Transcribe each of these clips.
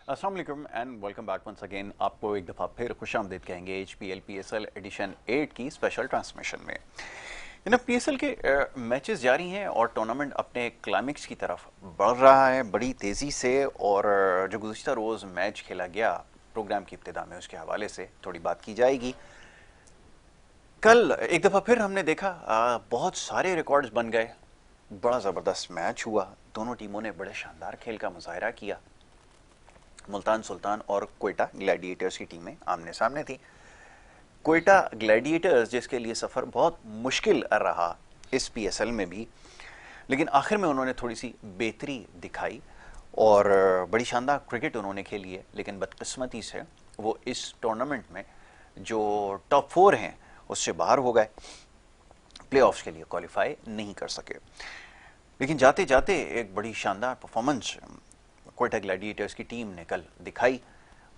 अस्सलाम वालेकुम and welcome back once again. आपको एक दफ़ा फिर खुशामदीद कहेंगे HPL PSL एडिशन 8 की स्पेशल ट्रांसमिशन में। PSL के मैचेस जारी हैं और टूर्नामेंट अपने क्लाइमेक्स की तरफ बढ़ रहा है बड़ी तेज़ी से। और जो गुज़िश्ता रोज़ मैच खेला गया प्रोग्राम की इब्तिदा में, उसके हवाले से थोड़ी बात की जाएगी। कल एक दफ़ा फिर हमने देखा बहुत सारे रिकॉर्ड्स बन गए, बड़ा ज़बरदस्त मैच हुआ, दोनों टीमों ने बड़े शानदार खेल का मुजाहरा किया। मुल्तान सुल्तान और क्वेटा ग्लैडिएटर्स की टीमें आमने सामने थी। क्वेटा ग्लैडिएटर्स जिसके लिए सफ़र बहुत मुश्किल रहा इस PSL में भी, लेकिन आखिर में उन्होंने थोड़ी सी बेहतरी दिखाई और बड़ी शानदार क्रिकेट उन्होंने खेली है। लेकिन बदकिस्मती से वो इस टूर्नामेंट में जो टॉप 4 हैं उससे बाहर हो गए, प्लेऑफ्स के लिए क्वालिफाई नहीं कर सके। लेकिन जाते जाते एक बड़ी शानदार परफॉर्मेंस क्वेटा ग्लैडिएटर्स की टीम ने कल दिखाई।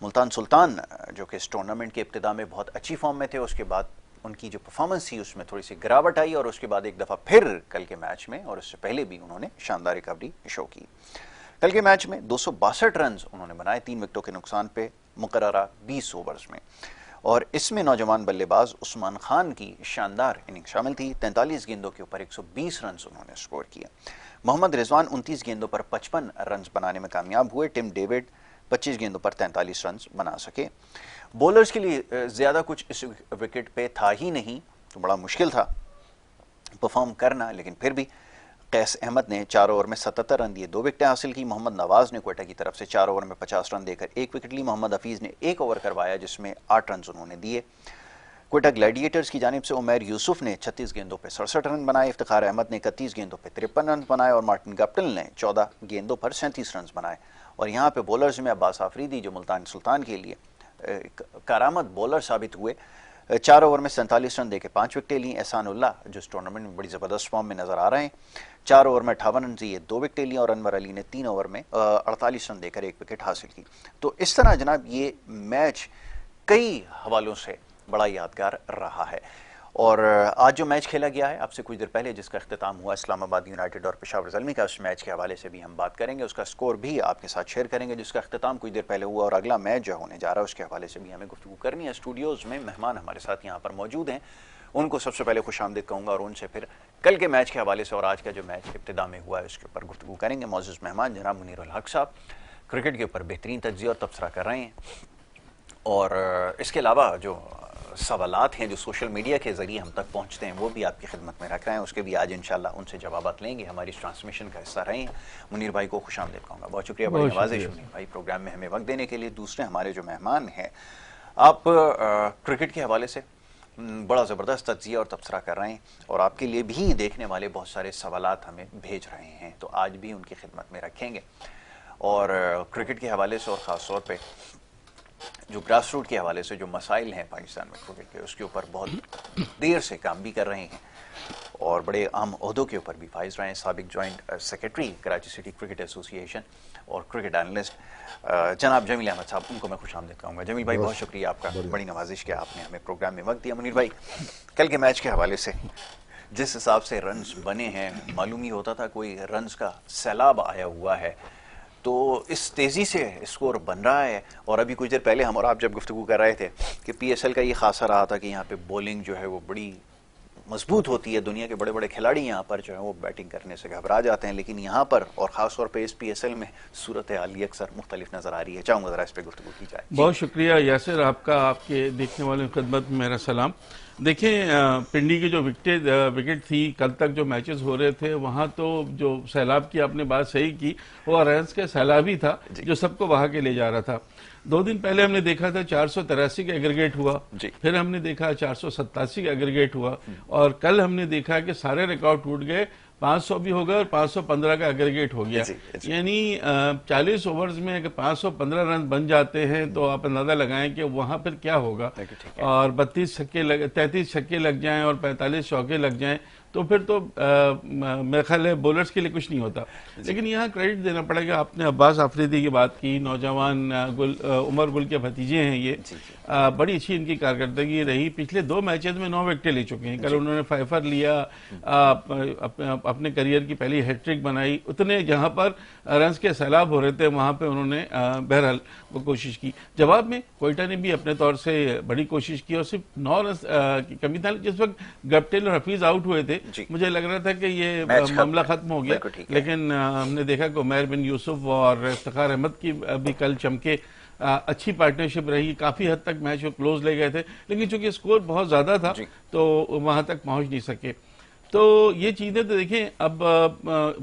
मुल्तान सुल्तान जो कि इस टूर्नामेंट के इब्तिदा में बहुत अच्छी फॉर्म में थे, उसके बाद उनकी जो परफॉर्मेंस थी उसमें थोड़ी सी गिरावट आई और उसके बाद एक दफ़ा फिर कल के मैच में और उससे पहले भी उन्होंने शानदार रिकवरी शो की। कल के मैच में 262 रन उन्होंने बनाए 3 विकेटों के नुकसान पे मुकर्ररा 20 ओवर्स में। और इसमें नौजवान बल्लेबाज उस्मान खान की शानदार इनिंग शामिल थी। 43 गेंदों के ऊपर 120 रन उन्होंने स्कोर किया। मोहम्मद रिजवान 29 गेंदों पर 55 रन बनाने में कामयाब हुए। टिम डेविड 25 गेंदों पर 43 रन बना सके। बॉलर्स के लिए ज़्यादा कुछ इस विकेट पे था ही नहीं, तो बड़ा मुश्किल था परफॉर्म करना। लेकिन फिर भी कैस अहमद ने 4 ओवर में 77 रन दिए, 2 विकेटें हासिल की। मोहम्मद नवाज ने क्वेटा की तरफ से 4 ओवर में 50 रन देकर 1 विकेट ली। मोहम्मद हफीज़ ने 1 ओवर करवाया जिसमें 8 रन उन्होंने दिए। क्वेटा ग्लैडिएटर्स की जानिब से उमैर यूसुफ ने 36 गेंदों पर 67 रन बनाए। इफ्तिखार अहमद ने 31 गेंदों पर 53 रन बनाए और मार्टिन गप्टिल ने 14 गेंदों पर 37 रन बनाए। और यहाँ पे बॉलर्स में अब्बास आफरीदी जो मुल्तान सुल्तान के लिए कारामद बॉलर साबित हुए, 4 ओवर में 47 रन देकर 5 विकेटें ली। एहसानुल्लाह जो इस टूर्नामेंट में बड़ी ज़बरदस्त फॉर्म में नजर आ रहे हैं, 4 ओवर में 58 रन दिए, 2 विकेटें ली। और अनवर अली ने 3 ओवर में 48 रन देकर 1 विकेट हासिल की। तो इस तरह जनाब ये मैच कई हवालों से बड़ा यादगार रहा है। और आज जो मैच खेला गया है आपसे कुछ देर पहले, जिसका अख्तिताम हुआ इस्लामाबाद यूनाइटेड और पेशावर ज़ल्मी का, उस मैच के हवाले से भी हम बात करेंगे, उसका स्कोर भी आपके साथ शेयर करेंगे जिसका अख्तिताम कुछ देर पहले हुआ। और अगला मैच जो होने जा रहा है उसके हवाले से भी हमें गुफ्तगू करनी है। स्टूडियोज़ में मेहमान हमारे साथ यहाँ पर मौजूद हैं, उनको सबसे पहले खुशामदीद कहूँगा और उनसे फिर कल के मैच के हवाले से और आज का जो मैच इब्तिदा में हुआ है उसके ऊपर गुफ्तगू करेंगे। मौजूद मेहमान जनाब मुनीर उल हक साहब क्रिकेट के ऊपर बेहतरीन तज्ज़िया और तबसरा कर रहे हैं, और इसके अलावा जो सवालात हैं जो सोशल मीडिया के ज़रिए हम तक पहुंचते हैं वो भी आपकी खिदमत में रख रहे हैं, उसके भी आज इंशाल्लाह उनसे जवाबात लेंगे। हमारी इस ट्रांसमिशन का हिस्सा रहे हैं। मुनीर भाई को खुशामदीद कहूँगा, बहुत शुक्रिया, बड़ी नवाजिश मुनीर भाई प्रोग्राम में हमें वक्त देने के लिए। दूसरे हमारे जो मेहमान हैं, आप क्रिकेट के हवाले से बड़ा ज़बरदस्त तज्ज़िया और तबसरा कर रहे हैं और आपके लिए भी देखने वाले बहुत सारे सवालात हमें भेज रहे हैं, तो आज भी उनकी खिदमत में रखेंगे। और क्रिकेट के हवाले से और ख़ास तौर पर जो ग्रास रूट के हवाले से जो मसाइल हैं पाकिस्तान में क्रिकेट के, उसके ऊपर बहुत देर से काम भी कर रहे हैं और बड़े अहम ओहदों के ऊपर भी फाइज रहे हैं। साबिक joint secretary Karachi city cricket association और क्रिकेट एनालिस्ट जनाब जमील अहमद साहब, उनको मैं खुशामदीद कहूँगा। जमील भाई बहुत शुक्रिया आपका, बड़ी नवाजिश के आपने हमें प्रोग्राम में वक्त दिया। मुनीर भाई, कल के मैच के हवाले से जिस हिसाब से रन्स बने हैं, मालूम ही होता था कोई रन्स का सैलाब आया हुआ है, तो इस तेज़ी से स्कोर बन रहा है। और अभी कुछ देर पहले हम और आप जब गुफ्तगू कर रहे थे कि PSL का ये खासा रहा था कि यहाँ पे बॉलिंग जो है वो बड़ी मजबूत होती है, दुनिया के बड़े बड़े खिलाड़ी यहाँ पर जो है वो बैटिंग करने से घबरा जाते हैं, लेकिन यहाँ पर और ख़ास तौर पे इस PSL में सूरत हाल अक्सर मुख्तलिफ नज़र आ रही है। चाहूँगा ज़रा इस पर गुफ्तगू की जाए। बहुत शुक्रिया यासिर, आपका आपके देखने वालों की खिदमत में मेरा सलाम। देखें, पिंडी की जो विकेट थी, कल तक जो मैचेस हो रहे थे वहाँ तो जो सैलाब की आपने बात सही की, वो रन्स के सैलाब ही था जो सबको बहा के ले जा रहा था। 2 दिन पहले हमने देखा था 483 का एग्रीगेट हुआ, फिर हमने देखा 487 का एग्रीगेट हुआ, और कल हमने देखा कि सारे रिकॉर्ड टूट गए, 500 भी हो गया और 515 का एग्रीगेट हो गया। यानी 40 ओवर्स में अगर 515 रन बन जाते हैं तो आप अंदाजा लगाएं कि वहां पर क्या होगा। और 33 छक्के लग जाएं और 45 चौके लग जाएं तो फिर तो मेरा ख्याल है बॉलर्स के लिए कुछ नहीं होता। लेकिन यहाँ क्रेडिट देना पड़ेगा, आपने अब्बास आफरीदी की बात की, नौजवान उमर गुल के भतीजे हैं ये, बड़ी अच्छी इनकी कारकर्दगी रही। पिछले 2 मैचेस में 9 विकेटें ले चुके हैं। कल उन्होंने 5 लिया, अपने करियर की पहली हैट्रिक बनाई। उतने जहां पर रन्स के सैलाब हो रहे थे वहां पे उन्होंने बहरहाल वो कोशिश की। जवाब में कोयटा ने भी अपने तौर से बड़ी कोशिश की और सिर्फ 9 रन की कमी था। जिस वक्त गप्टिल और हफीज आउट हुए थे मुझे लग रहा था कि ये मामला खत्म हो गया, लेकिन हमने देखा कि उमैर बिन यूसुफ और इफ्तिखार अहमद की भी कल चमके। अच्छी पार्टनरशिप रही, काफी हद तक मैच को क्लोज ले गए थे, लेकिन चूंकि स्कोर बहुत ज्यादा था तो वहां तक पहुंच नहीं सके। तो ये चीजें तो देखें, अब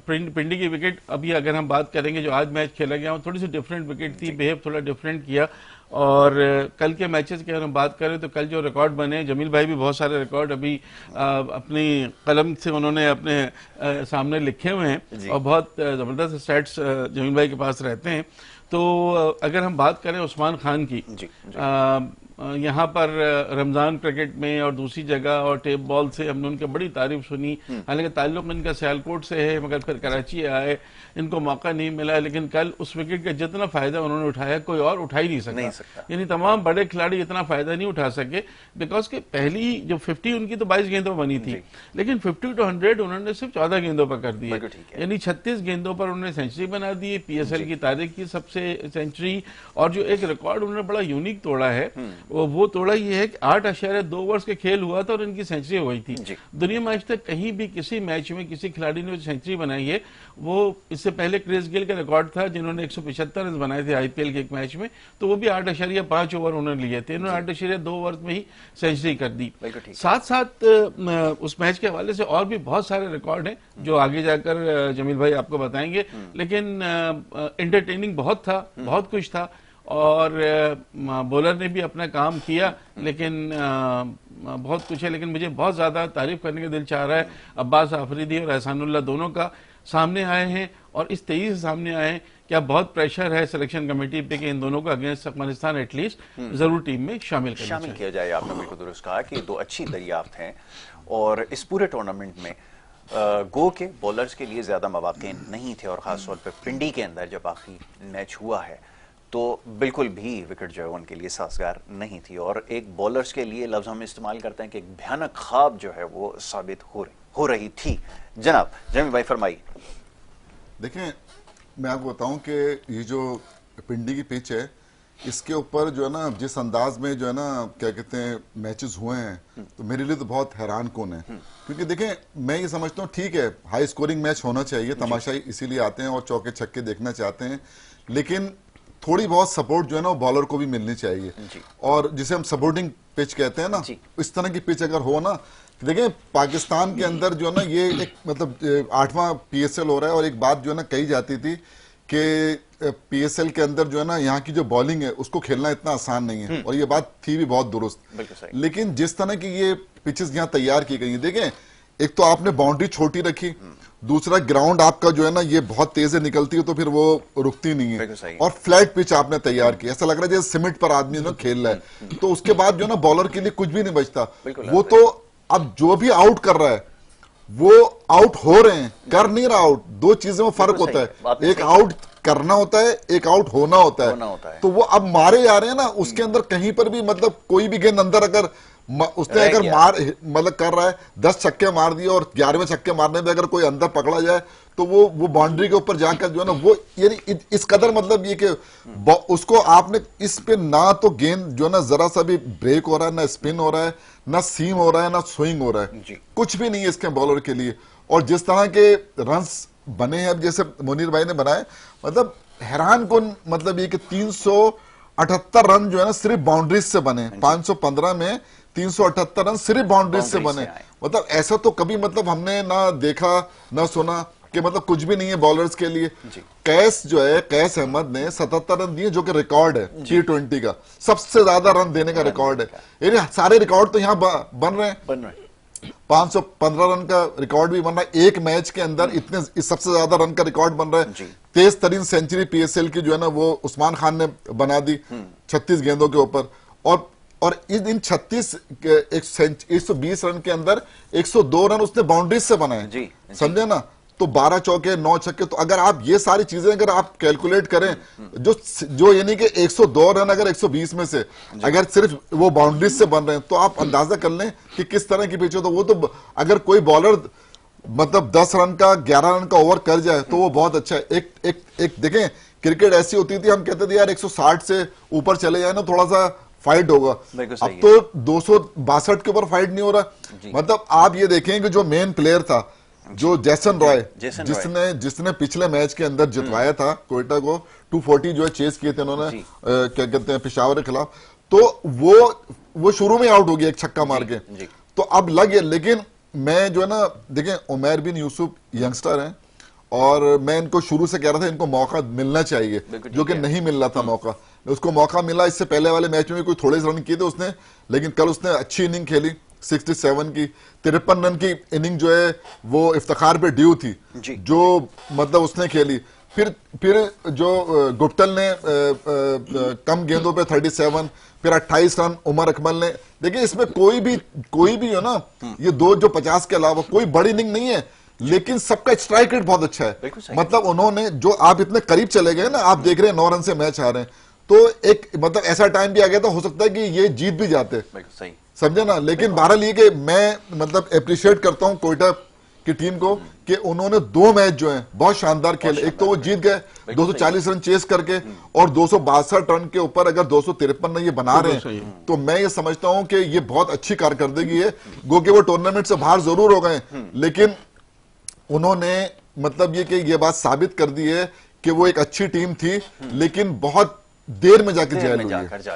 पिंडी की विकेट, अभी अगर हम बात करेंगे जो आज मैच खेला गया थोड़ी सी डिफरेंट विकेट थी, बिहेव थोड़ा डिफरेंट किया। और कल के मैचेस की अगर हम बात करें तो कल जो रिकॉर्ड बने, जमील भाई भी बहुत सारे रिकॉर्ड अभी अपनी कलम से उन्होंने अपने सामने लिखे हुए हैं और बहुत जबरदस्त स्टैट्स जमील भाई के पास रहते हैं। तो अगर हम बात करें उस्मान खान की, यहाँ पर रमजान क्रिकेट में और दूसरी जगह और टेप बॉल से हमने उनकी बड़ी तारीफ सुनी। हालांकि ताल्लुक इनका सियालकोट से है, मगर फिर कराची आए, इनको मौका नहीं मिला। लेकिन कल उस विकेट का जितना फायदा उन्होंने उठाया कोई और उठा ही नहीं सकता। यानी तमाम बड़े खिलाड़ी इतना फायदा नहीं उठा सके, बिकॉज के पहली जो 50 उनकी तो 22 गेंदों बनी थी, लेकिन 50 to 100 उन्होंने सिर्फ 14 गेंदों पर कर दी, यानी 36 गेंदों पर उन्होंने सेंचुरी बना दी, PSL की तारीख की सबसे सेंचुरी। और जो एक रिकॉर्ड उन्होंने बड़ा यूनिक तोड़ा है वो तोड़ा ये है कि 8.2 ओवर्स के खेल हुआ था और इनकी सेंचुरी हो गई थी। दुनिया में आज तक कहीं भी किसी मैच में किसी खिलाड़ी ने जो सेंचुरी बनाई है, वो इससे पहले क्रिस गेल का रिकॉर्ड था जिन्होंने 175 रन बनाए थे IPL के एक मैच में, तो वो भी 8.5 ओवर उन्होंने लिए थे। इन्होंने 8.2 ओवर में ही सेंचुरी कर दी। साथ साथ उस मैच के हवाले से और भी बहुत सारे रिकॉर्ड हैं जो आगे जाकर जमील भाई आपको बताएंगे। लेकिन एंटरटेनिंग बहुत था, बहुत कुछ था और बॉलर ने भी अपना काम किया, लेकिन बहुत कुछ है। लेकिन मुझे बहुत ज्यादा तारीफ करने का दिल चाह रहा है अब्बास आफरीदी और एहसानुल्लाह, दोनों का सामने आए हैं और इस तेजी से सामने आए हैं। क्या बहुत प्रेशर है सिलेक्शन कमेटी पे कि इन दोनों को अगेंस्ट अफगानिस्तान एटलीस्ट जरूर टीम में शामिल किया जाए। आपने बिल्कुल दुरुस्त कहा कि 2 अच्छी दरियाफ्त हैं और इस पूरे टूर्नामेंट में गो के बॉलर्स के लिए ज्यादा मौके नहीं थे और खासतौर पर पिंडी के अंदर जब आखिरी मैच हुआ है तो बिल्कुल भी विकेट जो है उनके लिए साजगार नहीं थी। और एक बॉलर्स के लिए लफ्ज हम इस्तेमाल करते हैं कि एक भयानक ख्वाब जो है वो साबित हो रही थी। जनाब जमील भाई फरमाइए। देखें, मैं आपको बताऊं कि ये जो पिंडी की पिच है, इसके ऊपर जो है ना जिस अंदाज में जो है ना क्या कहते हैं मैचेस हुए हैं, तो मेरे लिए तो बहुत हैरान कौन है। क्योंकि देखें, मैं ये समझता हूँ ठीक है हाई स्कोरिंग मैच होना चाहिए, तमाशाई इसीलिए आते हैं और चौके छक्के देखना चाहते हैं, लेकिन थोड़ी बहुत सपोर्ट जो है ना वो बॉलर को भी मिलनी चाहिए। और जिसे हम सपोर्टिंग पिच कहते हैं ना, इस तरह की पिच अगर हो ना, देखिए पाकिस्तान के अंदर जो है ना ये एक मतलब 8वां PSL हो रहा है और एक बात जो है ना कही जाती थी कि PSL के अंदर जो है ना यहाँ की जो बॉलिंग है उसको खेलना इतना आसान नहीं है, और ये बात थी भी बहुत दुरुस्त। लेकिन जिस तरह की ये पिचेस यहाँ तैयार की गई है, देखें एक तो आपने बाउंड्री छोटी रखी, दूसरा ग्राउंड आपका जो है ना ये बहुत तेज से निकलती है तो फिर वो रुकती नहीं है, और फ्लैट पिच आपने तैयार की, ऐसा लग रहा है जैसे सीमेंट पर आदमी ना खेल रहा है। तो उसके बाद जो है ना बॉलर के लिए कुछ भी नहीं बचता। वो तो अब जो भी आउट कर रहा है वो आउट हो रहे हैं, कर नहीं रहा आउट, 2 चीजों में फर्क होता है। एक आउट करना होता है, एक आउट होना होता है। तो वो अब मारे जा रहे हैं ना, उसके अंदर कहीं पर भी मतलब कोई भी गेंद अंदर अगर उसने अगर मार मतलब कर रहा है, 10 छक्के मार दिए और 11वें छक्के मारने में अगर कोई अंदर पकड़ा जाए तो वो बाउंड्री के ऊपर जाकर जो है ना वो यानी इस कदर मतलब ये कि उसको आपने इस पे ना तो गेंद जो है ना जरा सा भी ब्रेक हो रहा है, ना स्पिन हो रहा है, ना सीम हो रहा है, ना स्विंग हो रहा है, कुछ भी नहीं है इसके बॉलर के लिए। और जिस तरह के रन्स बने हैं अब जैसे मुनीर भाई ने बनाए, मतलब हैरान कौन, मतलब ये कि 378 रन जो है ना सिर्फ बाउंड्रीज से बने, 515 में 378 रन सिर्फ बाउंड्रीज से बने। मतलब ऐसा तो कभी मतलब हमने ना देखा ना सुना कि मतलब कुछ भी नहीं है बॉलर्स के लिए। कैस जो है, कैस अहमद ने 77 रन दिए जो कि रिकॉर्ड है T20 का, सबसे ज्यादा रन देने का रिकॉर्ड है। यानी सारे रिकॉर्ड तो यहाँ बन रहे हैं। 515 रन का रिकॉर्ड भी बन रहा है, एक मैच के अंदर इतने सबसे ज्यादा रन का रिकॉर्ड बन रहा है। तेज तरीन सेंचुरी PSL की जो है ना वो उस्मान खान ने बना दी 36 गेंदों के ऊपर। और और इन 120 रन के अंदर 102 रन उसने बाउंड्रीज से बनाए, जी, समझे ना। तो 12 चौके 9 छक्के, तो अगर आप ये सारी चीजें अगर आप कैलकुलेट करें, जो यानी कि 102 रन अगर 120 में से अगर सिर्फ वो बाउंड्रीज से बन रहे हैं, तो आप अंदाजा कर लें कि किस तरह की पिच हो। तो वो तो अगर कोई बॉलर मतलब 10 रन का 11 रन का ओवर कर जाए तो वो बहुत अच्छा है। एक देखें, क्रिकेट ऐसी होती थी, हम कहते थे यार 160 से ऊपर चले जाए ना थोड़ा सा फाइट होगा, अब तो 262 के ऊपर फाइट नहीं हो रहा। मतलब आप ये देखें कि जो मेन प्लेयर था, जो जैसन रॉय, जिसने पिछले मैच के अंदर जितवाया था कोयटा को, 240 जो है चेस किए थे उन्होंने, क्या कहते हैं, पेशावर के खिलाफ, तो वो शुरू में आउट हो गया एक छक्का मार के, तो अब लग गया। लेकिन मैं जो है ना, देखें उमैर बिन यूसुफ यंगस्टर हैं और मैं इनको शुरू से कह रहा था इनको मौका मिलना चाहिए, जो कि नहीं मिल रहा था मौका। उसको मौका मिला, इससे पहले वाले मैच में भी कोई थोड़े रन किए थे उसने, लेकिन कल उसने अच्छी इनिंग खेली, 67 की 53 रन की इनिंग जो है वो इफ्तिखार पे ड्यू थी, जो मतलब उसने खेली। फिर जो गुप्टल ने कम गेंदों पे 37, फिर 28 रन उमर अकमल ने। देखिए इसमें कोई भी हो ना, ये दो जो 50 के अलावा कोई बड़ी इनिंग नहीं है, लेकिन सबका स्ट्राइक रेट बहुत अच्छा है। मतलब उन्होंने जो, आप इतने करीब चले गए ना, आप देख रहे हैं 9 रन से मैच आ रहे हैं, तो एक मतलब ऐसा टाइम भी आ गया, तो हो सकता है कि ये जीत भी जाते, समझे ना। लेकिन बहरहाल ये कि मैं मतलब अप्रिशिएट करता हूं कोयटा की टीम को कि उन्होंने 2 मैच जो हैं बहुत शानदार खेले। एक तो वो जीत गए 240 रन चेस करके, और 262 रन के ऊपर अगर 253 रन ये बना रहे हैं, तो मैं ये समझता हूं कि ये बहुत अच्छी कारकर्दगी है। गो कि वो टूर्नामेंट से बाहर जरूर हो गए, लेकिन उन्होंने मतलब ये बात साबित कर दी है कि वो एक अच्छी टीम थी, लेकिन बहुत देर में जाकर जा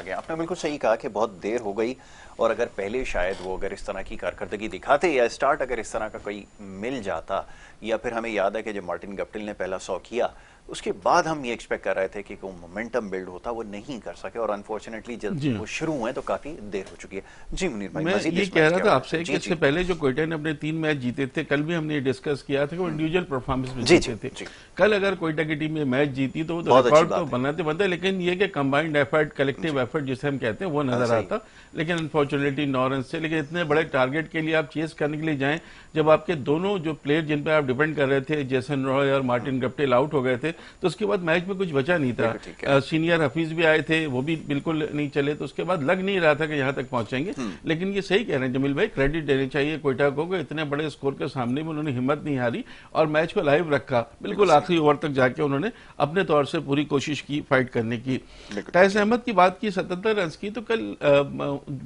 गया। आपने बिल्कुल सही कहा कि बहुत देर हो गई, और अगर पहले शायद वो अगर इस तरह की कारकर्दगी दिखाते, या स्टार्ट अगर इस तरह का कोई मिल जाता, या फिर हमें याद है कि जब मार्टिन गप्टिल ने पहला 100 किया, उसके बाद हम ये एक्सपेक्ट कर रहे थे कि कोई मोमेंटम बिल्ड होता, वो नहीं कर सके, और अनफॉर्चुनेटली जब वो शुरू हुए तो काफी देर हो चुकी है। जी मुनीर भाई, मैं ये कह रहा था आपसे कि इससे पहले जो कोयटा ने अपने 3 मैच जीते थे, कल भी हमने डिस्कस किया था कि वो इंडिविजुअल परफॉर्मेंस में जीते थे। कल अगर कोयटा की टीम में मैच जीती तो वो रिकॉर्ड तो बनते, लेकिन ये कि कंबाइंड एफर्ट, कलेक्टिव एफर्ट जिसे हम कहते हैं, वो नजर आता। लेकिन अनफॉर्चुनेटली 9 रन से, लेकिन इतने बड़े टारगेट के लिए आप चेस करने के लिए जाएं, जब आपके दोनों जो प्लेयर जिन पर आप डिपेंड कर रहे थे, जैसन रॉय और मार्टिन गप्टिल आउट हो गए थे, तो उसके बाद मैच में कुछ बचा नहीं था। सीनियर हफीज भी आए थे, वो भी बिल्कुल नहीं चले, तो उसके बाद लग नहीं रहा था कि यहां तक पहुंचेंगे। लेकिन ये सही कह रहे हैं जमील भाई, क्रेडिट देने चाहिए कोयटा को, इतने बड़े स्कोर के सामने में उन्होंने हिम्मत नहीं हारी और मैच को लाइव रखा, बिल्कुल आखिरी ओवर तक जाके उन्होंने अपने तौर से पूरी कोशिश की फाइट करने की। कैस अहमद की बात की 77 रन की, तो कल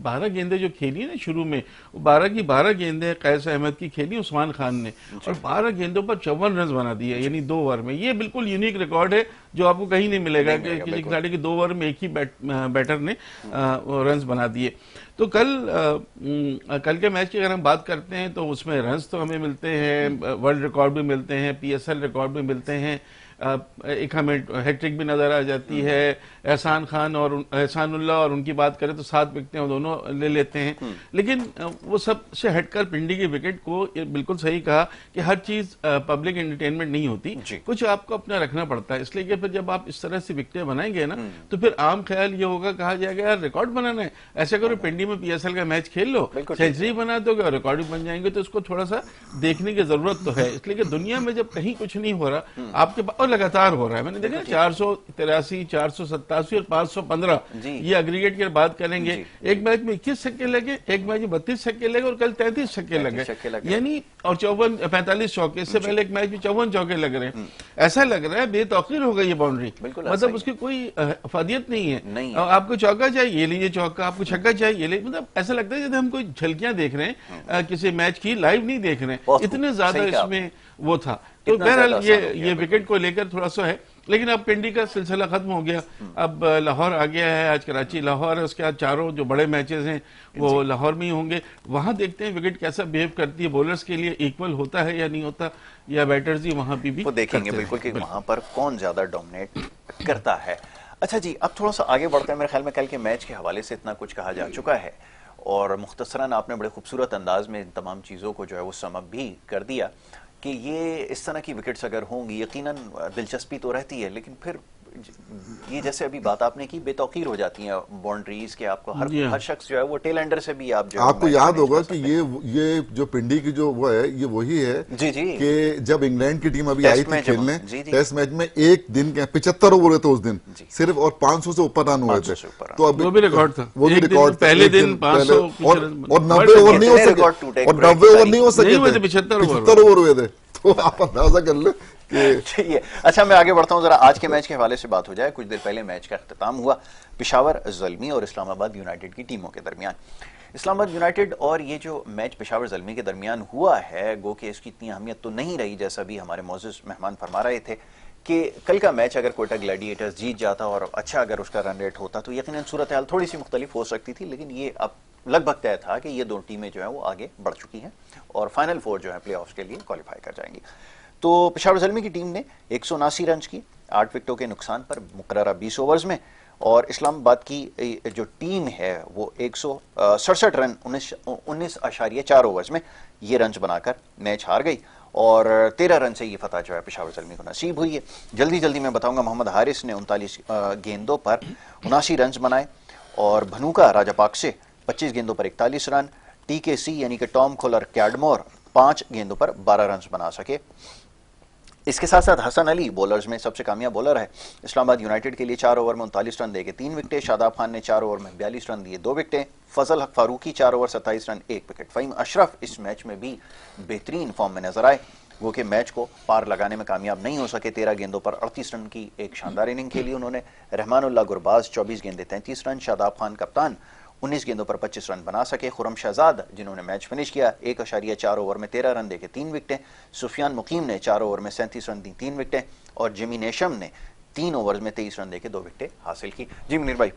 12 गेंदें जो खेली ना शुरू में, 12 की 12 गेंदें कैस अहमद की खेली उस्मान खान ने, और 12 गेंदों पर 54 रन बना दिए, यानी 2 ओवर में। ये बिल्कुल यूनिक रिकॉर्ड है जो आपको कहीं नहीं मिलेगा कि किसी खिलाड़ी के 2 ओवर में एक ही बैटर ने रन बना दिए। तो कल के मैच की अगर हम बात करते हैं तो उसमें रन्स तो हमें मिलते हैं, वर्ल्ड रिकॉर्ड भी मिलते हैं, PSL रिकॉर्ड भी मिलते हैं, एक हमें हैट्रिक भी नजर आ जाती है। एहसानुल्लाह और उनकी बात करें तो 7 विकेटें वो दोनों ले लेते हैं। लेकिन वो सब से हटकर पिंडी की विकेट को बिल्कुल सही कहा कि हर चीज पब्लिक एंटरटेनमेंट नहीं होती, कुछ आपको अपना रखना पड़ता है। इसलिए कि फिर जब आप इस तरह से विकेटें बनाएंगे ना, तो फिर आम ख्याल ये होगा, कहा जाएगा यार रिकॉर्ड बनाना है, ऐसे करो पिंडी में PSL का मैच खेल लो, सेंचुरी बना दोगे और रिकॉर्ड भी बन जाएंगे। तो इसको थोड़ा सा देखने की जरूरत तो है, इसलिए कि दुनिया में जब कहीं कुछ नहीं हो रहा आपके पास, और लगातार हो रहा है, मैंने देखा 483, 487 और 515, ये एग्रीगेट की बात करेंगे। एक मैच में 21 छक्के लगे, एक मैच में 32 छक्के लगे, और कल 33 छक्के लगे, यानी और 45 चौके। इससे पहले एक मैच में 54 चौके लग रहे हैं। ऐसा लग रहा है बेतौकीर हो गई ये बाउंड्री, मतलब उसकी कोई अफादियत नहीं है। आपको चौका चाहिए, ये लीजिए चौका, आपको छक्का चाहिए, ये लीजिए। मतलब ऐसा लगता है जैसे हम कोई झलकियां देख रहे हैं किसी मैच की, लाइव नहीं देख रहे हैं, इतने ज्यादा इसमें वो था। तो बहरहाल ये विकेट को लेकर थोड़ा सा है, लेकिन अब पिंडी का सिलसिला खत्म हो गया, अब लाहौर आ गया है। आज कराची लाहौर है, उसके बाद चारों जो बड़े मैचेस हैं वो लाहौर में ही होंगे। वहां देखते हैं विकेट कैसा बिहेव करती है, बॉलर्स के लिए इक्वल होता है या नहीं होता, या बैटर्स ही वहां भी वो देखेंगे बिल्कुल कि वहां पर कौन ज्यादा डोमिनेट करता है। अच्छा जी, अब थोड़ा सा आगे बढ़ते हैं। मेरे ख्याल में कल के मैच के हवाले से इतना कुछ कहा जा चुका है, और मुख्तसरन आपने बड़े खूबसूरत अंदाज में इन तमाम चीज़ों को जो है वो समअप भी कर दिया कि ये इस तरह की विकेट्स अगर होंगी, यकीनन दिलचस्पी तो रहती है, लेकिन फिर ये जैसे अभी बात आपने की, बेतौकीर हो जाती है बाउंड्रीज के, आपको हर शख्स जो है वो टेल एंडर से भी आप जो आपको याद होगा कि ये जो पिंडी की जो वो है, ये वही है जी जी कि जब इंग्लैंड की टीम अभी आई थी खेलने टेस्ट मैच में, एक दिन के 75 ओवर हुए थे उस दिन सिर्फ, और 500 से ऊपर रन हुए थे। तो वो भी रिकॉर्ड था, वो भी रिकॉर्ड पहले दिन 500 और 90 ओवर नहीं हो सके, और 90 ओवर नहीं हो सके, 75 ओवर हुए थे। तो आप अंदाजा कर ले कि अच्छा, मैं आगे बढ़ता हूं, जरा आज के मैच के हवाले से बात हो जाए। कुछ देर पहले मैच का अख्ताम हुआ पेशावर ज़ल्मी और इस्लामाबाद यूनाइटेड की टीमों के दरमियान। इस्लामाबाद यूनाइटेड और ये जो मैच पेशावर ज़ल्मी के दरमियान हुआ है, गो कि इसकी इतनी अहमियत तो नहीं रही, जैसा भी हमारे मोअज़्ज़िज़ मेहमान फरमा रहे थे कि कल का मैच अगर कोयटा ग्लैडिएटर्स जीत जाता और अच्छा अगर उसका रन रेट होता तो यकीनन सूरत हाल थोड़ी सी मुख्तलिफ हो सकती थी, लेकिन ये अब लगभग तय था कि ये दो टीमें जो है वो आगे बढ़ चुकी हैं और फाइनल 4 जो है प्ले ऑफ के लिए क्वालिफाई कर जाएंगी। तो पेशावर ज़ल्मी की टीम ने 179 रन की 8 विकेटों के नुकसान पर मुकर्ररा 20 ओवर्स में, और इस्लामाबाद की जो टीम है वो 167 रन 19.4 ओवर्स में ये रन बनाकर मैच हार गई, और 13 रन से ये फतह जो है पेशावर ज़ल्मी को नसीब हुई है। जल्दी जल्दी मैं बताऊंगा, मोहम्मद हारिस ने 39 गेंदों पर 79 रन बनाए, और भनूका राजापाक से 25 गेंदों पर 41 रन, TKC यानी कि टॉम खोलर कैडमोर 5 गेंदों पर 12 रन बना सके। इसके साथ साथ हसन अली बॉलर्स में सबसे कामयाब बॉलर है। इस्लामाबाद यूनाइटेड के लिए 4 ओवर में 39 रन देके 3 विकेटें, शादाब खान ने 4 ओवर में 42 रन दिए 2 विकेटें, Fazal Haq Farooqi 4 over 27 run 1 wicket. Faheem Ashraf इस मैच में भी बेहतरीन फॉर्म में नजर आए, वो कि मैच को पार लगाने में कामयाब नहीं हो सके। 13 गेंदों पर 38 रन की एक शानदार इनिंग खेली उन्होंने। रहमानुल्लाह गुरबाज 24 गेंदे 33 रन, शादाब खान कप्तान 19 गेंदों पर 25 रन बना सके। खुरम शहजाद जिन्होंने मैच फिनिश किया 1.4 ओवर में 13 रन देके 3 विकेटें। सुफियान मुकीम ने 4 ओवर में 37 रन दी 3 विकेटें, और जिमी नेशम ने 3 ओवर में 23 रन देके 2 विकेटें हासिल की। जी मुनीर भाई,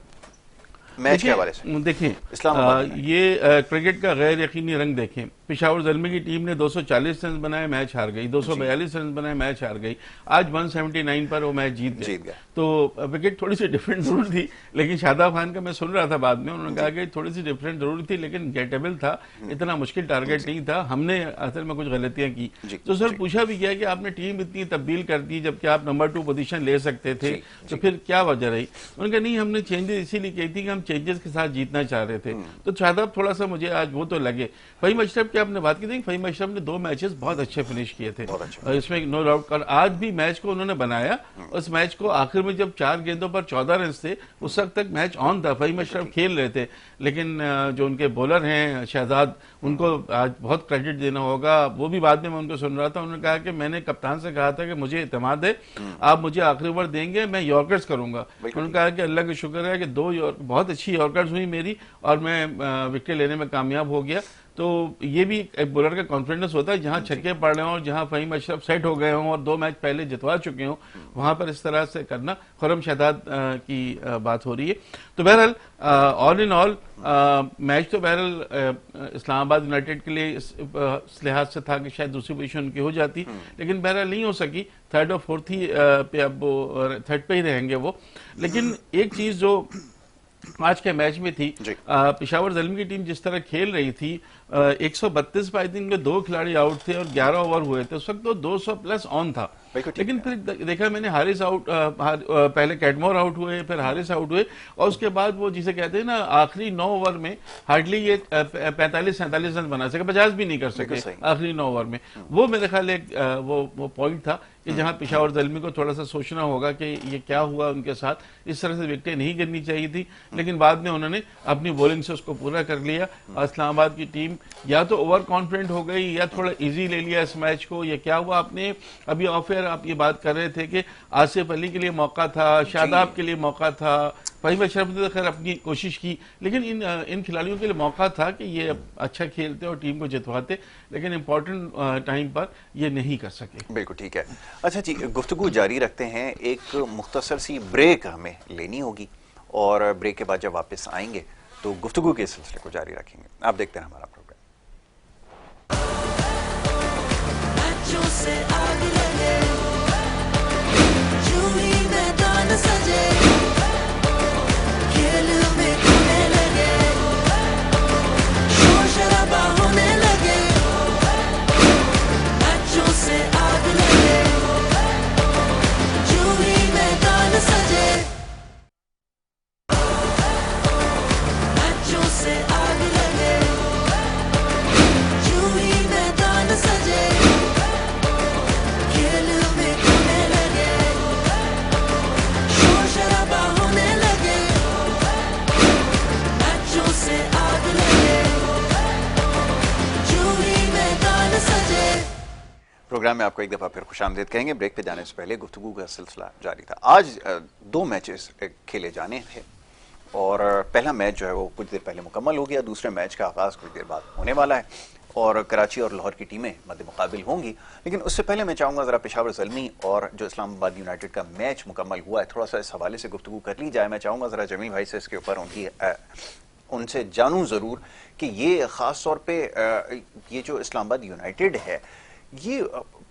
मैच के हवाले से देखिए, ये क्रिकेट का गैर यकीनी रंग देखें। पेशावर ज़ल्मी की टीम ने 240 रन बनाए, मैच हार गई। 242 रन बनाए, मैच हार गई। आज 179 पर वो मैच जीत गया। तो विकेट थोड़ी सी डिफरेंट जरूर थी, लेकिन शादाब खान का मैं सुन रहा था बाद में, उन्होंने कहा कि थोड़ी सी डिफरेंट जरूर थी लेकिन गेटेबल था, इतना मुश्किल टारगेट नहीं था, हमने असल में कुछ गलतियां की। तो सर पूछा भी गया कि आपने टीम इतनी तब्दील कर दी जबकि आप नंबर 2 पोजीशन ले सकते थे, तो फिर क्या वजह रही? उन्होंने कहा नहीं, हमने चेंजेस इसीलिए की थी कि हम चेंजेस के साथ जीतना चाह रहे थे। तो शादाब थोड़ा सा मुझे आज वो तो लगे। फ़हीम अशरफ की आपने बात की थी, फ़हीम अशरफ ने 2 मैचेस बहुत अच्छे फिनिश किए थे, इसमें नो डाउट। और आज भी मैच को उन्होंने बनाया, उस मैच को आखिर में जब 4 गेंदों पर 14 रन थे, उस वक्त तक मैच ऑन था, फ़हीम अशरफ खेल रहे थे। लेकिन जो उनके बॉलर हैं शहजाद, उनको आज बहुत क्रेडिट देना होगा। वो भी बाद में मैं उनको सुन रहा था, उन्होंने कहा कि मैंने कप्तान से कहा था कि मुझे इत्मीनान है, आप मुझे आखिरी ओवर देंगे, मैं यॉर्कर्स करूंगा। उन्होंने कहा कि अल्लाह का शुक्र है कि 2 बहुत अच्छी यॉर्कर्स हुई मेरी, और मैं विकेट लेने में कामयाब हो गया। तो ये भी एक बॉलर का कॉन्फिडेंस होता है, जहां छक्के पड़ रहे हों और जहां फ़हीम अशरफ सेट हो गए हों और 2 मैच पहले जितवा चुके हों, वहां पर इस तरह से करना। खुरम शहजाद की बात हो रही है। तो बहरहाल ऑल इन ऑल मैच तो बहरहाल इस्लामाबाद यूनाइटेड के लिए इस लिहाज से था कि शायद दूसरी पोजीशन उनकी हो जाती, लेकिन बहरहाल नहीं हो सकी। 3rd और 4th ही पे अब वो 3rd पे ही रहेंगे वो। लेकिन एक चीज जो आज के मैच में थी, पेशावर ज़ल्मी की टीम जिस तरह खेल रही थी, 132 पे आई थिंक 2 खिलाड़ी आउट थे और 11 ओवर हुए थे, उस वक्त तो 200 प्लस ऑन था। लेकिन फिर देखा मैंने हारिस आउट, पहले कैडमोर आउट हुए, फिर हारिस आउट हुए, और उसके बाद वो जिसे कहते हैं ना आखिरी 9 ओवर में हार्डली ये 45-47 रन बना सके, 50 भी नहीं कर सके आखिरी 9 ओवर में। वो मेरे ख्याल एक वो पॉइंट था कि जहां पेशावर ज़ल्मी को थोड़ा सा सोचना होगा कि ये क्या हुआ उनके साथ, इस तरह से विकेटें नहीं गिरनी चाहिए थी। लेकिन बाद में उन्होंने अपनी बॉलिंग से उसको पूरा कर लिया। इस्लामाबाद की टीम या तो ओवर कॉन्फिडेंट हो गई या थोड़ा इजी ले लिया इस मैच को। ये क्या हुआ, आपने अभी ऑफ एयर आप ये बात कर रहे थे कि आसिफ अली के लिए मौका था, शादाब के लिए मौका था, फ़हीम अशरफ ने तो खैर अपनी कोशिश की, लेकिन इन खिलाड़ियों के लिए मौका था कि ये अच्छा खेलते और टीम को जितवाते, लेकिन इंपॉर्टेंट टाइम पर ये नहीं कर सके। बिल्कुल ठीक है। अच्छा जी, गुफ्तगू जारी रखते हैं, एक मुख्तसर सी ब्रेक हमें लेनी होगी, और ब्रेक के बाद जब वापस आएंगे तो गुफ्तगू के सिलसिले को जारी रखेंगे। आप देखते हैं हमारा प्रोग्राम। सजे से आग लगे, यूं ही मैदान सजे, खेल में खोने लगे, शोर शराबा होने लगे, मैचों से आग लगे, यूं ही मैदान सजे। प्रोग्राम में आपको एक दफ़ा फिर खुशामदीद कहेंगे। ब्रेक पे जाने से पहले गुफ्तगू का सिलसिला जारी था। आज 2 मैचेस खेले जाने थे और पहला मैच जो है वो कुछ देर पहले मुकम्मल हो गया। दूसरे मैच का आगाज़ कुछ देर बाद होने वाला है और कराची और लाहौर की टीमें मद्दे मुकाबिल होंगी। लेकिन उससे पहले मैं चाहूँगा ज़रा पेशावर ज़ल्मी और जो इस्लामाबाद यूनाइटेड का मैच मुकम्मल हुआ है, थोड़ा सा इस हवाले से गुफ्तगू कर ली जाए। मैं चाहूँगा ज़रा जमील भाई से इसके ऊपर उनसे जानूँ ज़रूर कि ये ख़ास तौर पर ये जो इस्लामाबाद यूनाइटेड है, ये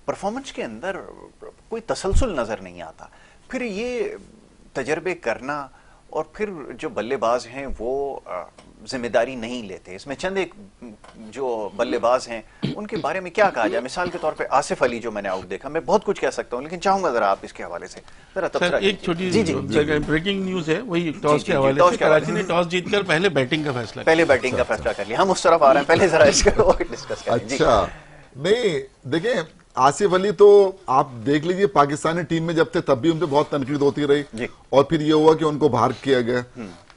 परफॉर्मेंस के अंदर कोई तसलसल नज़र नहीं आता। फिर ये तजर्बे करना और फिर जो बल्लेबाज हैं वो जिम्मेदारी नहीं लेते। इसमें चंद एक जो बल्लेबाज हैं उनके बारे में क्या कहा जाए? मिसाल के तौर पे आसिफ अली जो मैंने आउट देखा, मैं बहुत कुछ कह सकता हूँ लेकिन चाहूंगा जरा आप इसके हवाले से जरा तबसरा एक छोटी जी जी ब्रेकिंग न्यूज है, वही टॉस के हवाले से। कराची ने टॉस जीतकर पहले बैटिंग का फैसला कर लिया। हम उस तरफ आ रहे हैं, पहले जरा इसको डिस्कस करें। अच्छा, नहीं देखें, आसिफ अली तो आप देख लीजिए पाकिस्तानी टीम में जब थे तब भी उन पे बहुत तनकीद होती रही और फिर ये हुआ कि उनको बाहर किया गया।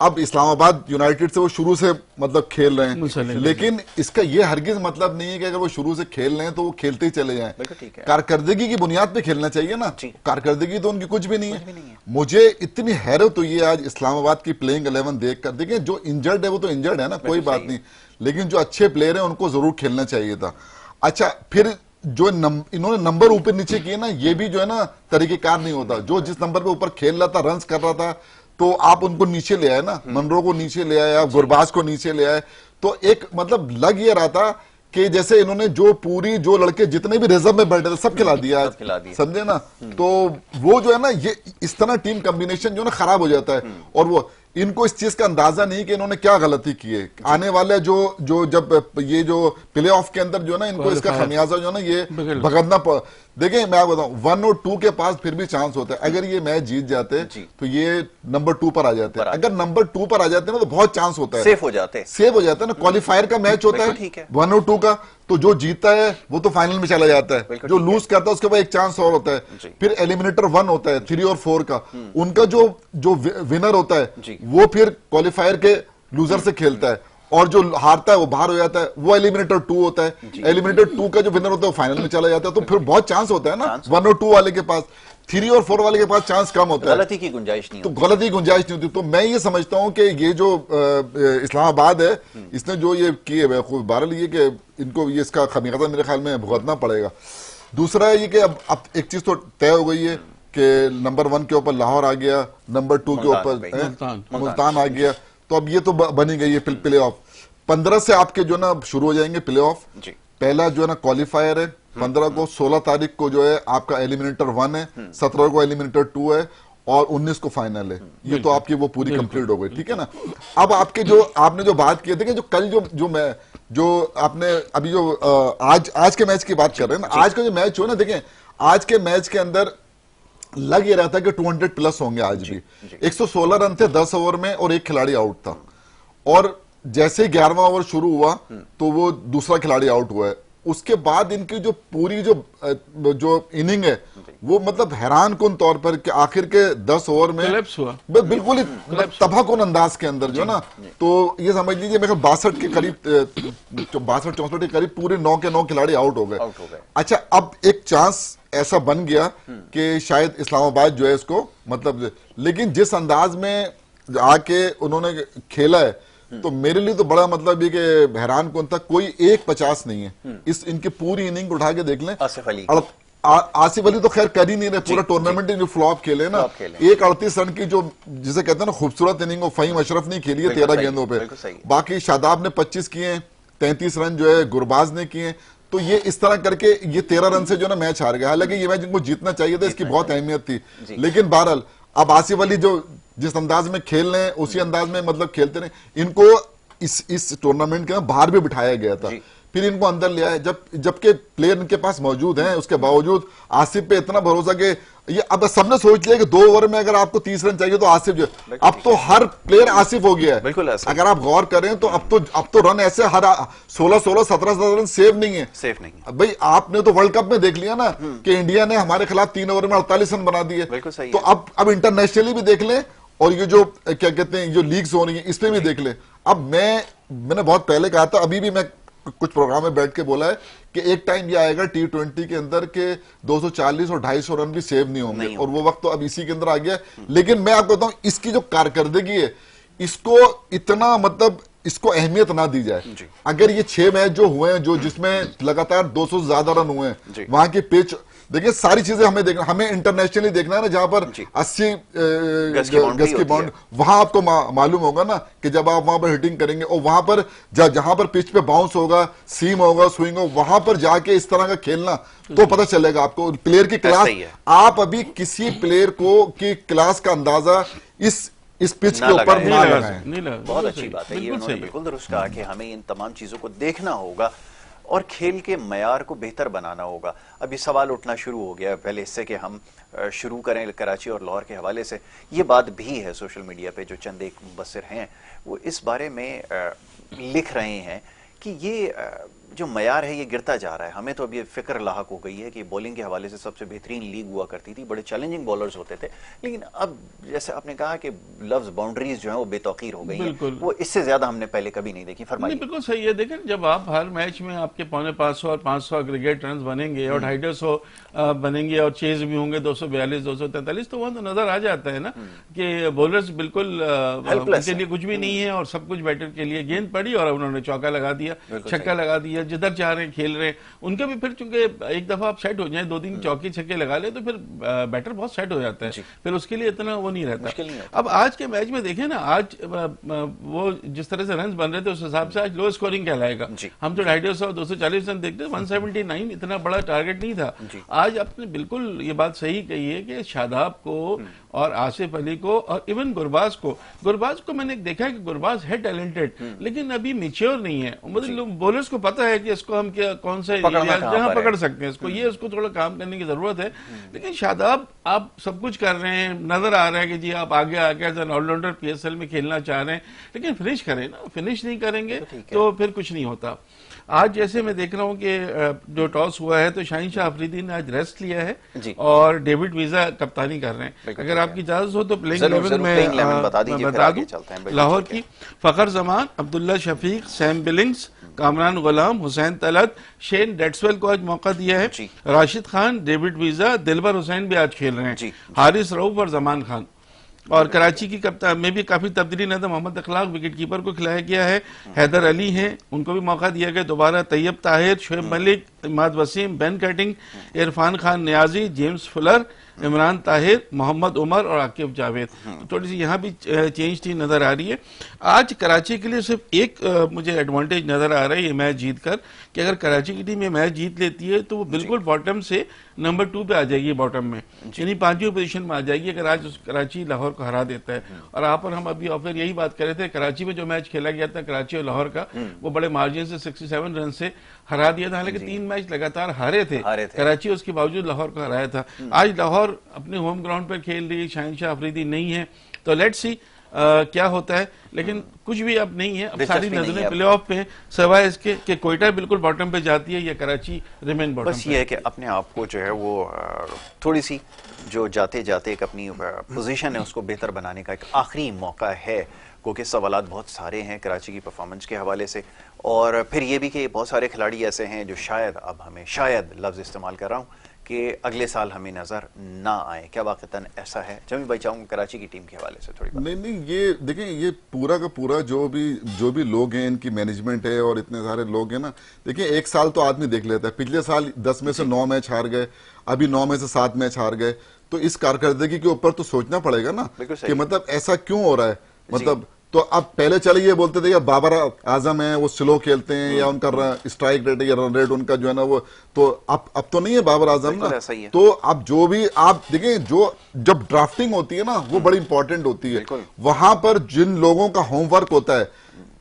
अब इस्लामाबाद यूनाइटेड से वो शुरू से मतलब खेल रहे हैं, लेकिन इसका ये हरगिज मतलब नहीं है कि अगर वो शुरू से खेल रहे हैं तो वो खेलते ही चले जाएं। कारकर्दगी की बुनियाद पे खेलना चाहिए ना, कारकर्दगी तो उनकी कुछ भी नहीं है। मुझे इतनी हैरत हुई है आज इस्लामाबाद की प्लेइंग 11 देखकर। देखिए जो इंजर्ड है वो तो इंजर्ड है ना, कोई बात नहीं, लेकिन जो अच्छे प्लेयर हैं उनको जरूर खेलना चाहिए था। अच्छा, फिर जो इन्होंने नंबर ऊपर नीचे किए ना, ये भी जो है ना तरीकेकार नहीं होता। जो जिस नंबर पे ऊपर खेल रहा था, रन्स कर रहा था, तो आप उनको नीचे ले आए ना, मनरो को नीचे ले आए, आप गुरबाज को नीचे ले आए, तो एक मतलब लग ये रहा था कि जैसे इन्होंने जो लड़के जितने भी रिजर्व में बैठे थे सब खिला दिया, समझे ना। तो वो जो है ना, ये इस तरह टीम कॉम्बिनेशन जो है ना खराब हो जाता है और वो इनको इस चीज का अंदाजा नहीं कि इन्होंने क्या गलती की है। आने वाले जो जब ये जो प्ले ऑफ के अंदर जो है ना, इनको इसका खमियाजा जो है ना ये भुगतना। देखिए मैं आपको बताऊं, 1 और 2 के पास फिर भी चांस होता है। अगर ये मैच जीत जाते तो ये नंबर 2 पर आ जाते हैं। अगर नंबर 2 पर आ जाते हैं ना तो बहुत चांस होता है, सेफ हो जाते हैं ना। क्वालिफायर का मैच होता है 1 और 2 का, तो जो जीतता है वो तो फाइनल में चला जाता है, जो लूज करता है उसके बाद एक चांस और होता है। फिर एलिमिनेटर 1 होता है 3 और 4 का, उनका जो विनर होता है वो फिर क्वालिफायर के लूजर से खेलता है और जो हारता है वो बाहर हो जाता है। वो एलिमिनेटर 2 होता है, एलिमिनेटर 2 का जो विनर होता है वो फाइनल में चला जाता है। तो फिर बहुत चांस होता है ना 1 और 2 वाले के पास। 3 और 4 वाले के पास चांस कम होता है, गलती की गुंजाइश नहीं होती। तो मैं ये समझता हूं कि ये जो इस्लामाबाद है, इसने जो ये किए बहरहाल ये कि इनको ये इसका खमियाजा मेरे ख्याल में भुगतना पड़ेगा। दूसरा ये कि अब एक चीज तो तय हो गई है कि नंबर 1 के ऊपर लाहौर आ गया, नंबर 2 के ऊपर मुल्तान आ गया, तो अब ये तो बनी गई है प्ले ऑफ। 15 से आपके जो ना शुरू हो जाएंगे प्ले ऑफ। पहला जो है ना क्वालिफायर है 15 को, 16 तारीख को जो है आपका एलिमिनेटर 1 है, 17 को एलिमिनेटर 2 है और 19 को फाइनल है। ये तो आपकी वो पूरी कंप्लीट हो गई, ठीक है ना। अब आपके जो आपने जो बात की, देखिए जो कल जो आपने अभी जो आज के मैच की बात कर रहे हैं ना, आज का जो मैच हो ना, देखिए आज के मैच के अंदर लग ये रहा था कि 200 प्लस होंगे आज भी। 116 रन थे 10 ओवर में और एक खिलाड़ी आउट था, और जैसे 11वां ओवर शुरू हुआ तो वो दूसरा खिलाड़ी आउट हुआ है। उसके बाद इनकी जो पूरी जो इनिंग है वो मतलब हैरान कुन तौर पर कि आखिर के 10 ओवर में बिल्कुल ही तबाहकुन अंदाज के अंदर जो ना, तो ये समझ लीजिए मेरे 62 के करीब 62-64 के करीब पूरे 9 के 9 खिलाड़ी आउट हो गए। अच्छा, अब एक चांस ऐसा बन गया कि शायद इस्लामाबाद जो है इसको मतलब, लेकिन जिस अंदाज में आके उन्होंने खेला है तो मेरे लिए तो बड़ा मतलब ये कि हैरान कौन था, कोई 1-50 नहीं है। इस इनकी पूरी इनिंग उठा के देख लें। आसिफ अली तो खैर कर ही नहीं रहे, पूरा टूर्नामेंट जो फ्लॉप खेले ना, एक 38 रन की जो जिसे कहते हैं ना खूबसूरत इनिंग, वो फहीम अशरफ ने खेली है 13 गेंदों पे। बाकी शादाब ने 25 किए, 33 रन जो है गुरबाज ने किए। तो ये इस तरह करके ये 13 रन से जो ना मैच हार गया। हालांकि ये मैच इनको जीतना चाहिए था, इसकी बहुत अहमियत थी, लेकिन बहरहाल अब आसिफ अली जो जिस अंदाज में खेल रहे हैं उसी अंदाज में मतलब खेलते रहे। इनको इस टूर्नामेंट के बाहर भी बिठाया गया था फिर इनको अंदर ले आए, जबकि प्लेयर इनके पास मौजूद हैं, उसके बावजूद आसिफ पे इतना भरोसा कि ये अब सबने सोच लिया कि 2 ओवर में अगर आपको 30 रन चाहिए तो आसिफ जो, अब तो हर प्लेयर आसिफ हो गया है। बिल्कुल ऐसा। अगर आप गौर करें तो अब तो रन ऐसे हर 16-16, 17 रन सेव नहीं है, सेफ नहीं। भाई आपने तो वर्ल्ड कप में देख लिया ना कि इंडिया ने हमारे खिलाफ 3 ओवर में 48 रन बना दिए। बिल्कुल सही तो है। अब इंटरनेशनली भी देख लें और ये जो क्या कहते हैं जो लीग्स हो रही है इसमें भी देख ले। अब मैंने बहुत पहले कहा था, अभी भी मैं कुछ प्रोग्राम में बैठ के बोला है कि एक टाइम ये आएगा T20 के अंदर के 240 और 250 रन भी सेव नहीं होंगे, और वो वक्त तो अब इसी के अंदर आ गया। लेकिन मैं आपको बताऊं इसकी जो कारकर्दगी है इसको इतना मतलब इसको अहमियत ना दी जाए। अगर ये 6 मैच जो हुए हैं जो जिसमें लगातार 200 से ज्यादा रन हुए हैं, वहां की पिच देखिए, सारी चीजें हमें देखना, हमें इंटरनेशनली देखना है ना, जहां पर 80 गज की बाउंड्री, वहां आपको मालूम होगा ना कि जब आप वहां पर हिटिंग करेंगे और वहां पर जहां पर पिच पे बाउंस होगा, सीम होगा, स्विंग होगा, वहां पर जाके इस तरह का खेलना तो पता चलेगा आपको प्लेयर की क्लास। आप अभी किसी प्लेयर को की क्लास का अंदाजा इस पिच के ऊपर ना लगाएं। बहुत अच्छी बात है, ये उन्होंने बिल्कुल दुरुस्त कहा कि हमें इन तमाम चीजों को देखना होगा और खेल के मयार को बेहतर बनाना होगा। अभी सवाल उठना शुरू हो गया, पहले इससे कि हम शुरू करें कराची और लाहौर के हवाले से। ये बात भी है सोशल मीडिया पे, जो चंद एक मुबस्सिर हैं वो इस बारे में लिख रहे हैं कि ये जो मयार है ये गिरता जा रहा है। हमें तो अभी फिक्र लाहक हो गई है कि बॉलिंग के हवाले से सबसे बेहतरीन लीग हुआ करती थी, बड़े चैलेंजिंग बॉलर्स होते थे, लेकिन अब जैसे आपने कहा कि लफ्ज बाउंड्रीज जो है वो बेतौकीर हो गई हैं, वो इससे ज्यादा हमने पहले कभी नहीं देखी। फरमाइए। बिल्कुल सही है। देखें, जब आप हर मैच में आपके 550 और 500 एग्रीगेट रन बनेंगे और 250 बनेंगे और चेज भी होंगे 242, 243, तो वहां तो नजर आ जाता है ना कि बॉलर्स बिल्कुल उनके लिए कुछ भी नहीं है और सब कुछ बैटर के लिए। गेंद पड़ी और उन्होंने चौका लगा दिया, छक्का लगा दिया, जिधर चाह रहे हैं खेल रहे हैं। उनके भी फिर चूंकि एक दफा आप सेट हो जाए, 2-3 चौके छक्के लगा ले तो फिर बैटर बहुत सेट हो जाता है, फिर उसके लिए इतना वो नहीं रहता। अब आज के मैच में देखें ना, आज वो जिस तरह से रन बन रहे थे उस हिसाब से आज लो स्कोरिंग कहलाएगा। हम तो 250, 240 रन देखते, 179 इतना बड़ा टारगेट नहीं था। आज आपने बिल्कुल ये बात सही कही है कि शादाब को और आसिफ अली को और इवन गुरबाज को मैंने देखा है कि गुरबाज है टैलेंटेड, लेकिन अभी मैच्योर नहीं है। मतलब बॉलर्स को पता है कि इसको हम क्या कौन से जहां पकड़ सकते हैं इसको, ये उसको थोड़ा काम करने की जरूरत है। लेकिन शादाब आप सब कुछ कर रहे हैं, नजर आ रहा है कि जी आप आगे एज एन ऑलराउंडर PSL में खेलना चाह रहे हैं, लेकिन फिनिश करें ना। फिनिश नहीं करेंगे तो फिर कुछ नहीं होता। आज जैसे मैं देख रहा हूं कि जो टॉस हुआ है तो शाहीन शाह अफरीदी ने आज रेस्ट लिया है और डेविड वीजा कप्तानी कर रहे हैं। अगर आपकी इजाजत हो तो प्लेइंग 11 में बता दूं। लाहौर की फखर जमान, अब्दुल्ला शफीक, सैम बिलिंग्स, कामरान गुलाम, हुसैन तलत, शेन डेट्सवेल को आज मौका दिया है। राशिद खान, डेविड वीजा, दिलबर हुसैन भी आज खेल रहे हैं, हारिस रऊफ और जमान खान। और कराची की कप्तान में भी काफी तब्दीली नजर, मोहम्मद अखलाक विकेट कीपर को खिलाया गया है, हैदर अली हैं उनको भी मौका दिया गया दोबारा, Tayyab Tahir, Shoaib Malik, Imad Wasim, Ben Cutting, Irfan Khan Niazi, James Fuller, Imran Tahir, Mohammad Umar और आकिब जावेद। थोड़ी सी यहाँ भी चेंज टीम नजर आ रही है। आज कराची के लिए सिर्फ एक मुझे एडवांटेज नजर आ रहा है ये मैच जीतकर, कि अगर कराची की टीम ये मैच जीत लेती है तो वो बिल्कुल बॉटम से नंबर 2 पे आ जाएगी, बॉटम में यानी 5वीं पोजीशन में आ जाएगी अगर आज कराची लाहौर को हरा देता है। और आप और हम अभी ऑफर यही बात कर रहे थे, कराची में जो मैच खेला गया था कराची और लाहौर का, वो बड़े मार्जिन से 67 रन से हरा दिया था। हालांकि 3 मैच लगातार हारे थे कराची, उसके बावजूद लाहौर को हराया था। आज लाहौर अपने होम ग्राउंड पर खेल रही है, शाहीन शाह अफरीदी नहीं है, तो लेट्स सी क्या होता है। लेकिन कुछ भी अब नहीं है, अब सारी नजरें प्लेऑफ पे, सिवाय इसके कि कोयटा बिल्कुल बॉटम पे जाती है या कराची रिमेन बॉटम। बस ये है कि अपने आप को जो है वो थोड़ी सी जो जाते जाते एक अपनी पोजीशन है उसको बेहतर बनाने का एक आखिरी मौका है, क्योंकि सवालात बहुत सारे हैं कराची की परफॉर्मेंस के हवाले से, और फिर ये भी कि बहुत सारे खिलाड़ी ऐसे हैं जो शायद, अब हमें शायद लफ्ज़ इस्तेमाल कर रहा हूँ, कि अगले साल हमें नजर ना आए। क्या वाकईतन ऐसा है? जमी भाई चाहूंगा कराची की टीम के हवाले से थोड़ी बात। नहीं, ये देखें, ये पूरा का पूरा जो भी लोग हैं, इनकी मैनेजमेंट है और इतने सारे लोग हैं ना, देखिए एक साल तो आदमी देख लेता है, पिछले साल 10 में से 9 मैच हार गए, अभी 9 में से 7 मैच हार गए, तो इस कारकर्दगी के ऊपर तो सोचना पड़ेगा ना कि मतलब ऐसा क्यों हो रहा है। मतलब तो अब पहले चले ये बोलते थे कि बाबर आजम है वो स्लो खेलते हैं या उनका स्ट्राइक रेट या रन रेट उनका जो है ना वो, तो अब तो नहीं है बाबर आजम ना। तो अब जो भी आप देखें, जो जब ड्राफ्टिंग होती है ना वो बड़ी इंपॉर्टेंट होती है, वहां पर जिन लोगों का होमवर्क होता है,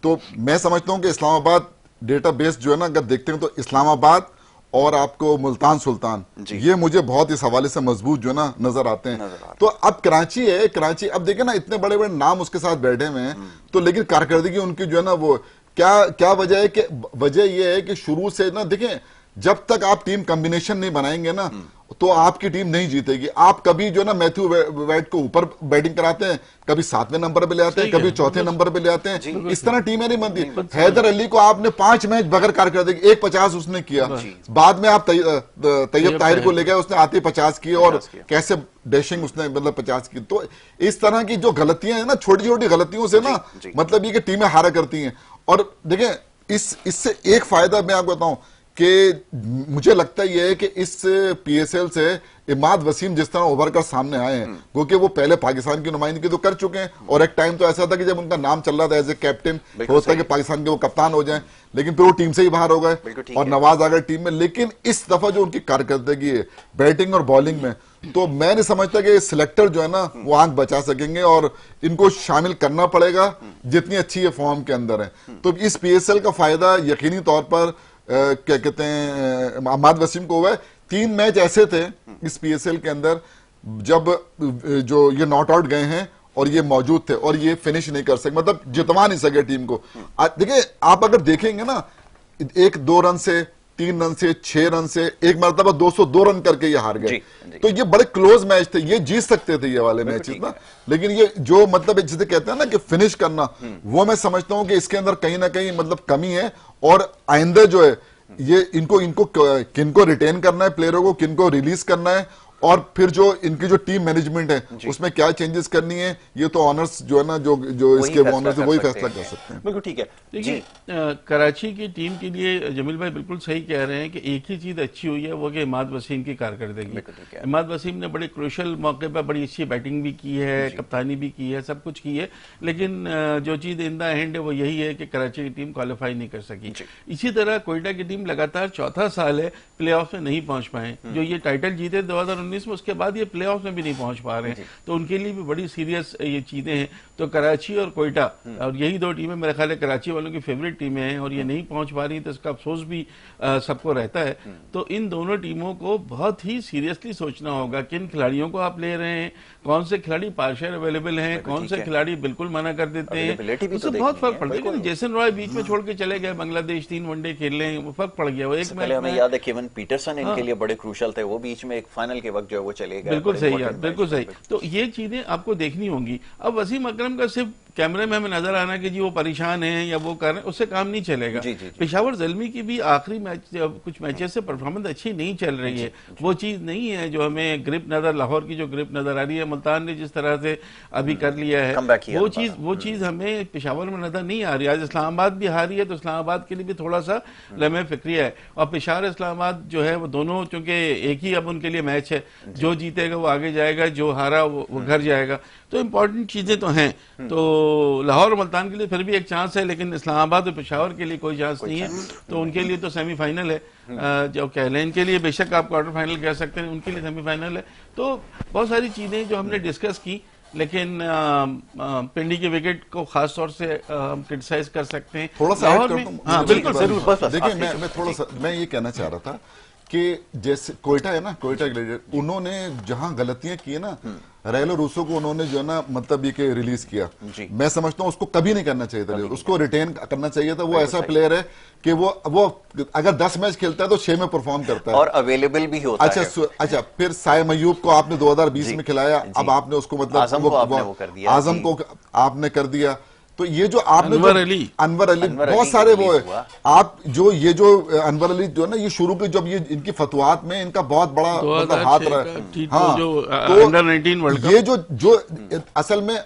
तो मैं समझता हूं कि इस्लामाबाद डेटा बेस जो है ना अगर देखते हैं तो इस्लामाबाद और आपको मुल्तान सुल्तान, ये मुझे बहुत इस हवाले से मजबूत जो है ना नजर आते हैं। तो अब कराची है, कराची अब देखे ना इतने बड़े बड़े नाम उसके साथ बैठे हुए हैं, तो लेकिन कारकर्दगी उनकी जो है ना वो क्या वजह है कि वजह ये है कि शुरू से ना देखें, जब तक आप टीम कॉम्बिनेशन नहीं बनाएंगे ना तो आपकी टीम नहीं जीतेगी। आप कभी जो ना मैथ्यू वेड को ऊपर बैटिंग कराते हैं, कभी 7वें नंबर पे ले आते हैं, कभी 4थे नंबर पे ले आते हैं, इस तरह टीमें नहीं बनती। हैदर अली को आपने 5 मैच बगैर कारकर्दगी 150 उसने किया, बाद में आप तैयब ताहिर को ले गए, उसने आते 50 किए और कैसे डैशिंग उसने मतलब 50 की। तो इस तरह की जो गलतियां हैं ना, छोटी छोटी गलतियों से ना मतलब ये कि टीमें हारा करती हैं। और देखें इससे एक फायदा मैं आपको बताऊं कि मुझे लगता है ये है कि इस पीएसएल से इमाद वसीम जिस तरह उभर कर सामने आए हैं, क्योंकि वो पहले पाकिस्तान की नुमाइंदगी तो कर चुके हैं और एक टाइम तो ऐसा था कि जब उनका नाम चल रहा था एज ए कैप्टन, होता है कि पाकिस्तान के वो कप्तान हो जाएं, लेकिन फिर वो टीम से ही बाहर हो गए और नवाज आ गए टीम में। लेकिन इस दफा जो उनकी कारकर्दगी है बैटिंग और बॉलिंग में, तो मैं नहीं समझता कि सिलेक्टर जो है ना वो आंख बचा सकेंगे और इनको शामिल करना पड़ेगा जितनी अच्छी ये फॉर्म के अंदर है। तो इस पीएसएल का फायदा यकीनी तौर पर क्या कहते हैं अहमद वसीम को हुआ है। 3 मैच ऐसे थे इस पीएसएल के अंदर जब जो ये नॉट आउट गए हैं और ये मौजूद थे और ये फिनिश नहीं कर सके, मतलब जितवा नहीं सके टीम को। देखिए आप अगर देखेंगे ना 1-2 रन से, 3 रन से, 6 रन से, एक मरतबा 202 रन करके ये हार गए। तो ये बड़े क्लोज मैच थे, ये जीत सकते थे ये वाले मैचेस ना। लेकिन ये जो मतलब जिसे कहते हैं ना कि फिनिश करना, वो मैं समझता हूं कि इसके अंदर कहीं ना कहीं मतलब कमी है। और आइंदा जो है ये इनको किनको रिटेन करना है प्लेयरों को, किनको रिलीज करना है, और फिर जो इनकी जो टीम मैनेजमेंट है उसमें क्या चेंजेस करनी है, ये तो ऑनर्स जो है ना जो इसके ऑनर्स है वही फैसला कर सकते हैं। बिल्कुल ठीक है। देखिए कराची की टीम के लिए जमील भाई बिल्कुल सही कह रहे हैं कि एक ही चीज अच्छी हुई है वो कि इमाद वसीम की कारकर्दगी। इमाद वसीम ने बड़े क्रूशल मौके पर बड़ी अच्छी बैटिंग भी की है, कप्तानी भी की है, सब कुछ की है, लेकिन जो चीज इन द एंड है वो यही है कि कराची की टीम क्वालिफाई नहीं कर सकी। इसी तरह कोयटा की टीम लगातार 4था साल है प्ले ऑफ में नहीं पहुंच पाए। जो ये टाइटल जीते 2019 में, उसके बाद ये प्ले ऑफ में भी नहीं पहुंच पा रहे हैं, तो उनके लिए भी बड़ी सीरियस ये चीजें हैं। तो कराची और कोयटा और यही 2 टीमें मेरे ख्याल है कराची वालों की फेवरेट टीमें हैं, और ये नहीं पहुंच पा रही तो इसका अफसोस भी सबको रहता है। तो इन दोनों टीमों को बहुत ही सीरियसली सोचना होगा किन खिलाड़ियों को आप ले रहे हैं, कौन से खिलाड़ी पार्शियल अवेलेबल हैं, कौन से खिलाड़ी बिल्कुल मना कर देते हैं, उससे बहुत फर्क पड़ गया। जेसन रॉय बीच में छोड़ के चले गए, बांग्लादेश 3 वनडे खेलने, वो फर्क पड़ गया। वो एक मैच हमें याद है केविन पीटरसन इनके लिए बड़े क्रूशल थे, वो बीच में एक फाइनल के वक्त जो है वो चले गए। बिल्कुल सही यार, बिल्कुल सही। तो ये चीजें आपको देखनी होंगी। अब वसीम अकरम का सिर्फ कैमरे में हमें नजर आना कि जी वो परेशान है या वो कर रहे हैं, उससे काम नहीं चलेगा। पेशावर ज़ल्मी की भी आखिरी मैच कुछ मैचेस से परफॉर्मेंस अच्छी नहीं चल रही है, वो चीज नहीं है जो हमें ग्रिप नजर, लाहौर की जो ग्रिप नजर आ रही है, मुल्तान ने जिस तरह से अभी कर लिया है, वो चीज हमें पेशावर में नजर नहीं आ रही। आज इस्लामाबाद भी हारी है, तो इस्लामाबाद के लिए भी थोड़ा सा लम्हे फिक्रिया है। और पेशावर इस्लामाबाद जो है वो दोनों चूंकि एक ही अब उनके लिए मैच है, जो जीतेगा वो आगे जाएगा, जो हारा वो घर जाएगा। तो इम्पोर्टेंट चीजें तो हैं। तो लाहौर और मुल्तान के लिए फिर भी एक चांस है, लेकिन इस्लामाबाद और पेशावर के लिए कोई चांस नहीं है। तो उनके लिए तो सेमीफाइनल है, जो कह लें इनके लिए बेशक आप क्वार्टर फाइनल कह सकते हैं, उनके लिए सेमीफाइनल है। तो बहुत सारी चीजें जो हमने डिस्कस की, लेकिन पिंडी के विकेट को खास तौर से हम क्रिटिसाइज कर सकते हैं। थोड़ा सा ऐड कर दूं? हाँ बिल्कुल जरूर। देखिए मैं थोड़ा सा मैं ये कहना चाह रहा था कि जैसे कोयटा है ना, कोयटा उन्होंने जहां गलतियां की है ना, रेलो रूसो को उन्होंने जो है ना मतलब ये के रिलीज किया, मैं समझता हूं उसको कभी नहीं करना चाहिए था, उसको रिटेन करना चाहिए था। वो ऐसा प्लेयर है कि वो अगर 10 मैच खेलता है तो 6 में परफॉर्म करता है और अवेलेबल भी होता है। अच्छा फिर साय मयूब को आपने 2020 में खिलाया, अब आपने उसको मतलब आजम को आपने कर दिया। तो ये जो आपने अनवर अली बहुत सारे वो है, आप जो ये जो अनवर अली जो है ना, ये शुरू के जब ये इनकी फतवात में इनका बहुत बड़ा मतलब हाथ रहा है। हाँ, तो अंडर 19 वर्ल्ड कप, ये जो असल में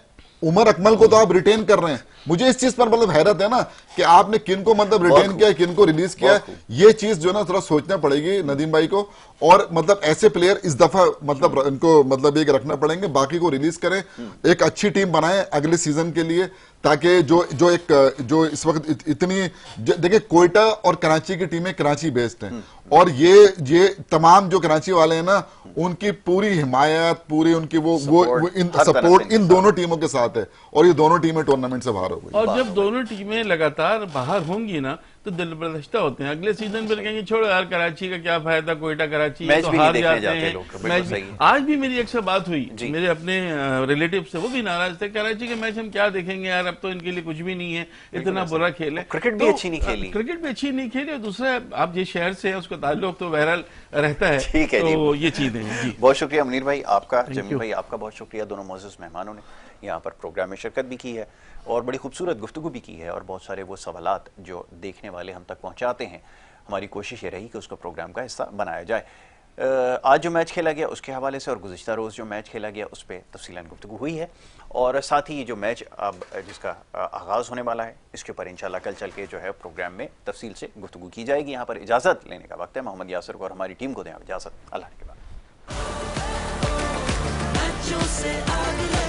उमर अकमल को तो आप रिटेन कर रहे हैं। मुझे इस चीज पर मतलब हैरत है ना कि आपने किन को मतलब रिटेन किया, किन को रिलीज किया। ये चीज जो है ना थोड़ा सोचना पड़ेगी नदीम भाई को, और मतलब ऐसे प्लेयर इस दफा मतलब इनको मतलब एक रखना पड़ेंगे, बाकी को रिलीज करें, एक अच्छी टीम बनाएं अगले सीजन के लिए, ताकि जो इस वक्त इतनी देखिए कोयटा और कराची की टीमें कराची बेस्ड हैं, और ये तमाम जो कराची वाले हैं ना उनकी पूरी हिमायत, पूरी उनकी वो सपोर्ट इन दोनों टीमों के साथ है, और ये दोनों टीमें टूर्नामेंट से बाहर हो गई। और जब दोनों टीमें लगातार बाहर होंगी ना तो दिल बर्दाश्ता होते हैं। अगले सीजन फिर कहेंगे छोड़ो यार कराची का क्या फायदा, कोयटा कराची मैच तो भी नहीं हार देखने जाते जाते हैं। लोग, बिल्कुल मैच सही है। आज भी मेरी एक से बात हुई जी। मेरे अपने रिलेटिव से, वो भी नाराज थे, कराची के मैच हम क्या देखेंगे यार, अब तो इनके लिए कुछ भी नहीं है, इतना बुरा खेल है। क्रिकेट भी अच्छी नहीं खेली। क्रिकेट भी अच्छी नहीं खेली, और दूसरा आप जिस शहर से है उसका ताल्लुक तो बहरहाल रहता है। ठीक है जी। तो ये चीजें हैं जी। बहुत शुक्रिया मुनीर भाई आपका, जमील you. भाई आपका बहुत शुक्रिया। दोनों मोअज़्ज़ज़ मेहमानों ने यहाँ पर प्रोग्राम में शिरकत भी की है और बड़ी खूबसूरत गुफ्तगू भी की है, और बहुत सारे वो सवालात जो देखने वाले हम तक पहुँचाते हैं, हमारी कोशिश ये रही कि उसको प्रोग्राम का हिस्सा बनाया जाए। आज जो मैच खेला गया उसके हवाले से और गुज़िश्ता रोज़ जो मैच खेला गया उस पर तफसीलन गुफ्तगू हुई है, और साथ ही ये जो मैच अब जिसका आगाज़ होने वाला है इसके ऊपर इंशाल्लाह कल चल के जो है प्रोग्राम में तफसील से गुफ्तगू की जाएगी। यहाँ पर इजाज़त लेने का वक्त है। मोहम्मद यासिर को और हमारी टीम को दें इजाज़त। अल्लाह के बाद। मैचों से आग लगे